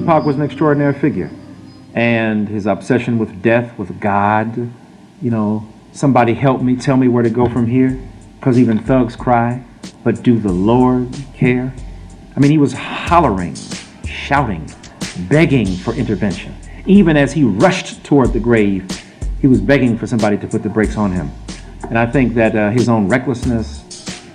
Tupac was an extraordinary figure. And his obsession with death, with God, you know, somebody help me, tell me where to go from here, because even thugs cry, but do the Lord care? I mean, he was hollering, shouting, begging for intervention. Even as he rushed toward the grave, he was begging for somebody to put the brakes on him. And I think that his own recklessness,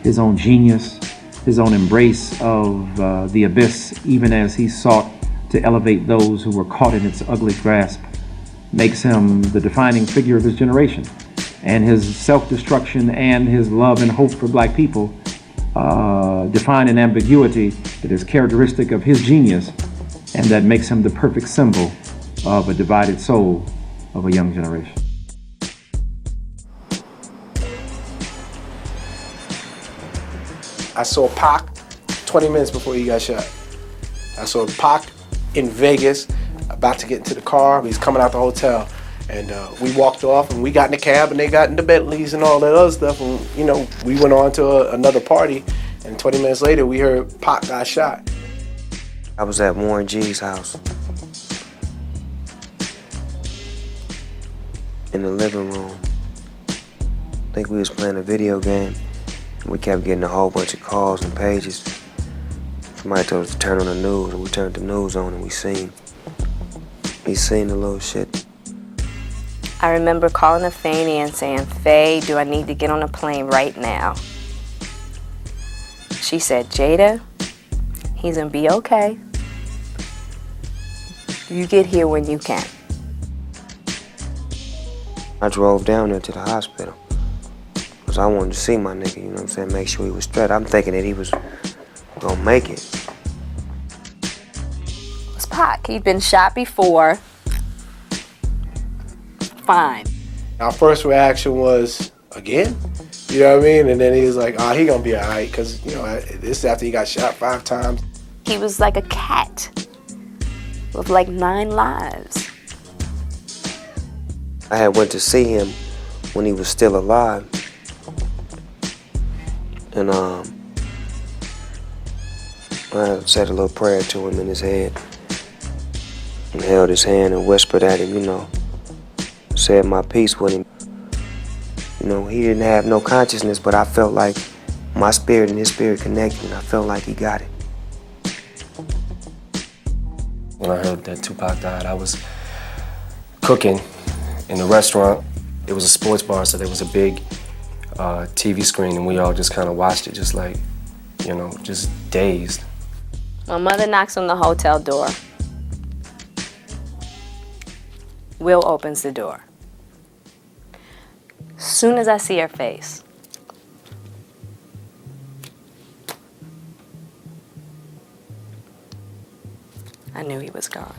his own genius, his own embrace of the abyss, even as he sought to elevate those who were caught in its ugly grasp, makes him the defining figure of his generation. And his self-destruction and his love and hope for black people define an ambiguity that is characteristic of his genius and that makes him the perfect symbol of a divided soul of a young generation. I saw Pac 20 minutes before he got shot. I saw Pac in Vegas, about to get into the car. He's coming out the hotel. And we walked off and we got in the cab and they got in the Bentleys and all that other stuff. And, you know, we went on to another party. And 20 minutes later, we heard Pac got shot. I was at Warren G's house. In the living room. I think we was playing a video game. And we kept getting a whole bunch of calls and pages. Somebody told us to turn on the news, and we turned the news on and we seen the little shit. I remember calling up Fannie and saying, Faye, do I need to get on a plane right now? She said, Jada, he's gonna be okay. You get here when you can. I drove down there to the hospital because I wanted to see my nigga, you know what I'm saying, make sure he was straight. I'm thinking that he was gonna make it. It was Pac. He'd been shot before. Fine. Our first reaction was, again? You know what I mean? And then he was like, oh, he gonna be all right, because, you know, this is after he got shot 5 times. He was like a cat with like 9 lives. I had went to see him when he was still alive. And I said a little prayer to him in his head and held his hand and whispered at him, you know, said my piece with him. You know, he didn't have no consciousness, but I felt like my spirit and his spirit connected, and I felt like he got it. When I heard that Tupac died, I was cooking in a restaurant. It was a sports bar, so there was a big TV screen, and we all just kind of watched it, just like, you know, just dazed. My mother knocks on the hotel door. Will opens the door. Soon as I see her face, I knew he was gone.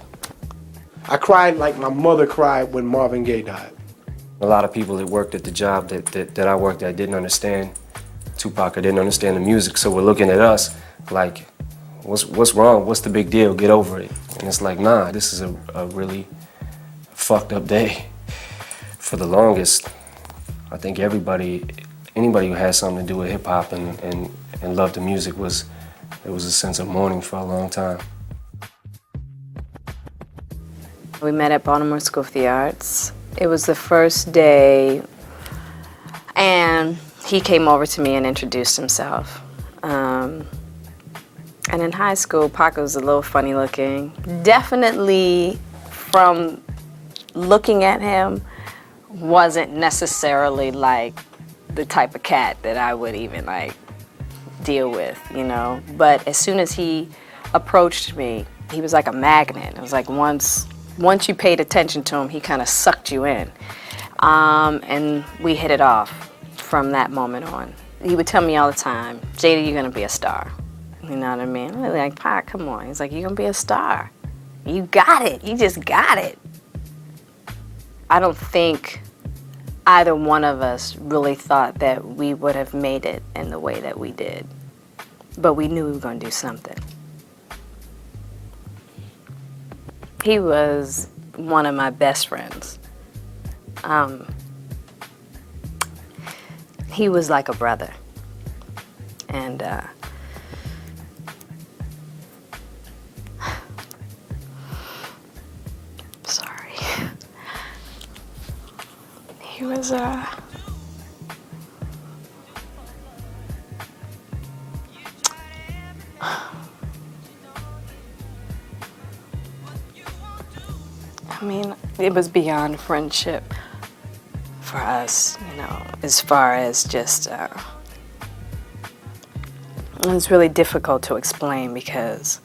I cried like my mother cried when Marvin Gaye died. A lot of people that worked at the job that I worked at didn't understand Tupac or didn't understand the music, so we're looking at us like, what's wrong? What's the big deal? Get over it. And it's like, nah, this is a really fucked up day. For the longest, I think anybody who had something to do with hip hop and loved the music there was a sense of mourning for a long time. We met at Baltimore School of the Arts. It was the first day, and he came over to me and introduced himself. And in high school, Pac was a little funny looking. Definitely, from looking at him, wasn't necessarily like the type of cat that I would even like deal with, you know. But as soon as he approached me, he was like a magnet. It was like once you paid attention to him, he kind of sucked you in. And we hit it off from that moment on. He would tell me all the time, Jada, you're gonna be a star. You know what I mean? I'm like, Pac, come on. He's like, you're gonna be a star. You got it, you just got it. I don't think either one of us really thought that we would have made it in the way that we did. But we knew we were gonna do something. He was one of my best friends. He was like a brother. And He was I mean, it was beyond friendship for us, you know, as far as just, it's really difficult to explain because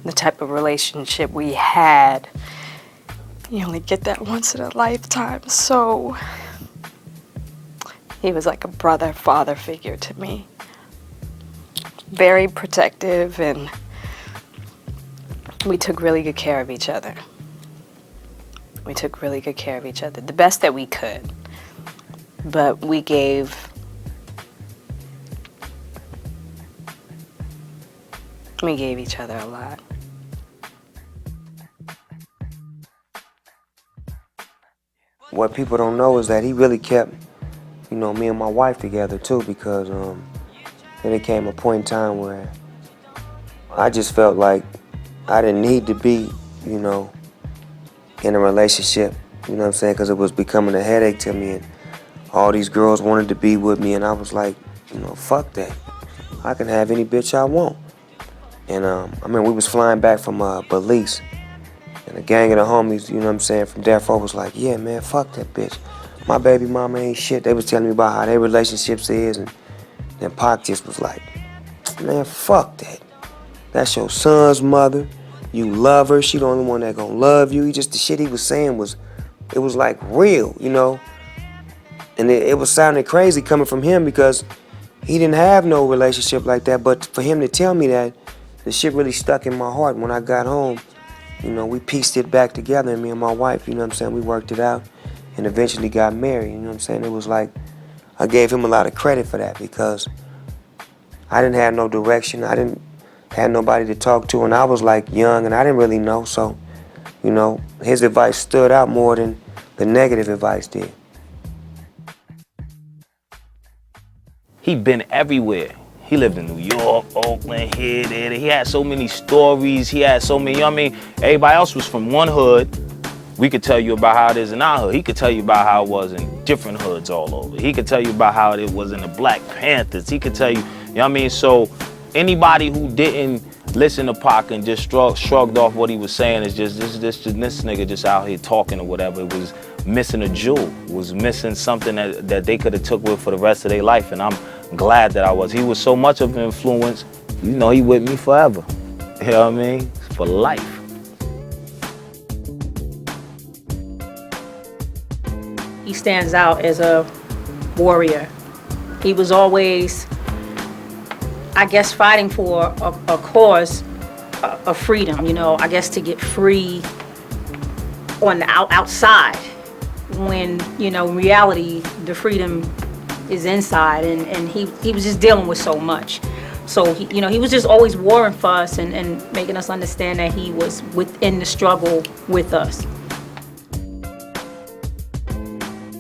the type of relationship we had, you only get that once in a lifetime. So he was like a brother, father figure to me. Very protective, and we took really good care of each other. We took really good care of each other, the best that we could. But we gave each other a lot. What people don't know is that he really kept, you know, me and my wife together too, because then it came a point in time where I just felt like I didn't need to be, you know, in a relationship, you know what I'm saying, because it was becoming a headache to me, and all these girls wanted to be with me, and I was like, you know, fuck that. I can have any bitch I want. And I mean, we was flying back from Belize, and a gang of the homies, you know what I'm saying, from Death Row was like, yeah, man, fuck that bitch. My baby mama ain't shit. They was telling me about how their relationships is, and then Pac just was like, man, fuck that. That's your son's mother. You love her. She the only one that gonna love you. He just, the shit he was saying was, it was like real, you know? And it was sounding crazy coming from him because he didn't have no relationship like that, but for him to tell me that, the shit really stuck in my heart. When I got home, you know, we pieced it back together, and me and my wife, you know what I'm saying, we worked it out and eventually got married, you know what I'm saying? It was like, I gave him a lot of credit for that because I didn't have no direction. I didn't have nobody to talk to, and I was like young and I didn't really know, so, you know, his advice stood out more than the negative advice did. He been everywhere. He lived in New York, Oakland, here, there. He had so many stories. He had so many, you know what I mean? Everybody else was from one hood. We could tell you about how it is in our hood. He could tell you about how it was in different hoods all over. He could tell you about how it was in the Black Panthers. He could tell you, you know what I mean? So anybody who didn't listen to Pac and just shrugged off what he was saying is just this nigga just out here talking or whatever. It was missing a jewel. It was missing something that they could have took with for the rest of their life, and I'm glad that I was. He was so much of an influence. You know, he with me forever. You know what I mean? For life. He stands out as a warrior. He was always, I guess, fighting for a cause of freedom, you know, I guess to get free on the outside when, you know, in reality, the freedom is inside, and he was just dealing with so much. So, he, you know, he was just always warring for us and making us understand that he was within the struggle with us.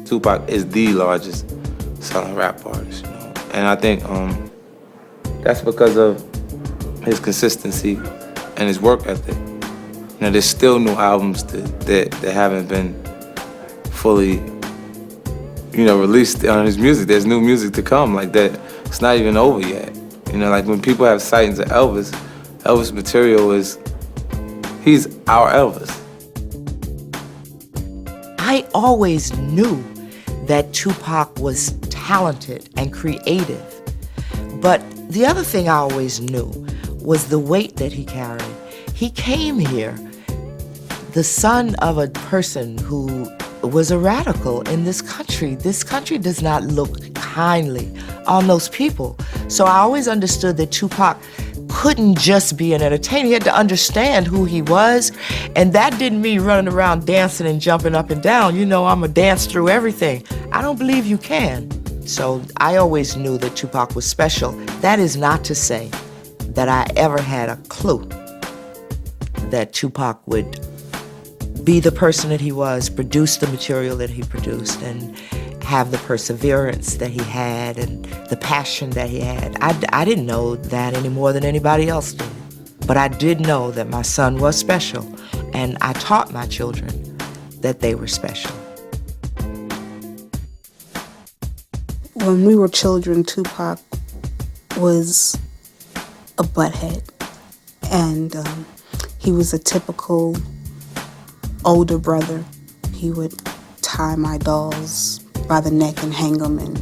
Tupac is the largest selling rap artist, you know? And I think that's because of his consistency and his work ethic. You know, there's still new albums that haven't been fully, you know, released on his music. There's new music to come like that. It's not even over yet. You know, like when people have sightings of Elvis material he's our Elvis. I always knew that Tupac was talented and creative. But the other thing I always knew was the weight that he carried. He came here, the son of a person who was a radical in this country. This country does not look kindly on those people. So I always understood that Tupac couldn't just be an entertainer. He had to understand who he was, and that didn't mean running around dancing and jumping up and down. You know, I'm a dance through everything. I don't believe you can. So I always knew that Tupac was special. That is not to say that I ever had a clue that Tupac would be the person that he was, produce the material that he produced, and have the perseverance that he had and the passion that he had. I didn't know that any more than anybody else did. But I did know that my son was special, and I taught my children that they were special. When we were children, Tupac was a butthead. And he was a typical older brother. He would tie my dolls by the neck and hang them and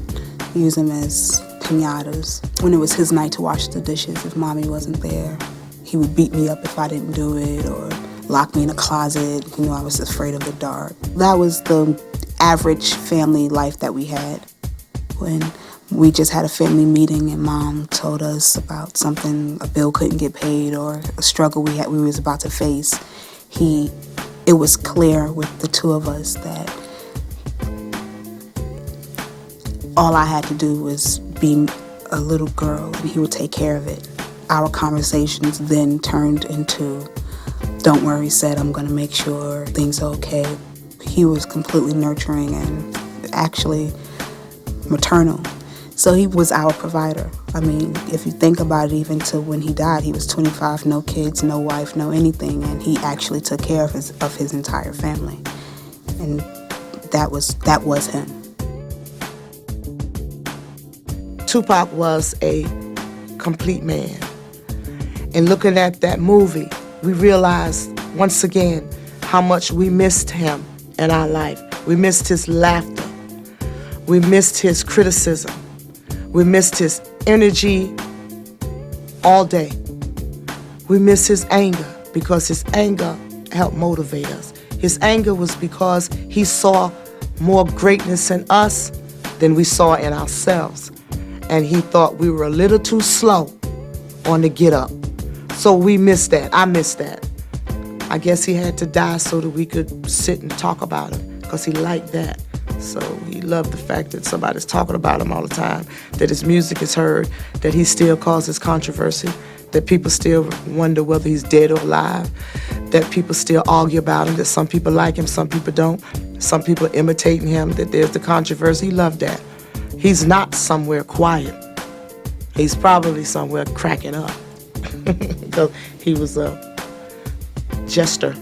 use them as piñatas. When it was his night to wash the dishes, if mommy wasn't there, he would beat me up if I didn't do it, or lock me in a closet. You know, I was afraid of the dark. That was the average family life that we had. When we just had a family meeting and mom told us about something, a bill couldn't get paid or a struggle we was about to face, it was clear with the two of us that all I had to do was be a little girl and he would take care of it. Our conversations then turned into, don't worry, said, I'm gonna make sure things are okay. He was completely nurturing and actually maternal. So he was our provider. I mean, if you think about it, even to when he died, he was 25, no kids, no wife, no anything, and he actually took care of his entire family. And that was him. Tupac was a complete man. And looking at that movie, we realized once again how much we missed him in our life. We missed his laughter. We missed his criticism. We missed his energy all day. We missed his anger because his anger helped motivate us. His anger was because he saw more greatness in us than we saw in ourselves. And he thought we were a little too slow on the get up. So we missed that. I missed that. I guess he had to die so that we could sit and talk about him because he liked that. So he loved the fact that somebody's talking about him all the time, that his music is heard, that he still causes controversy, that people still wonder whether he's dead or alive, that people still argue about him, that some people like him, some people don't, some people are imitating him, that there's the controversy. He loved that. He's not somewhere quiet. He's probably somewhere cracking up because he was a jester.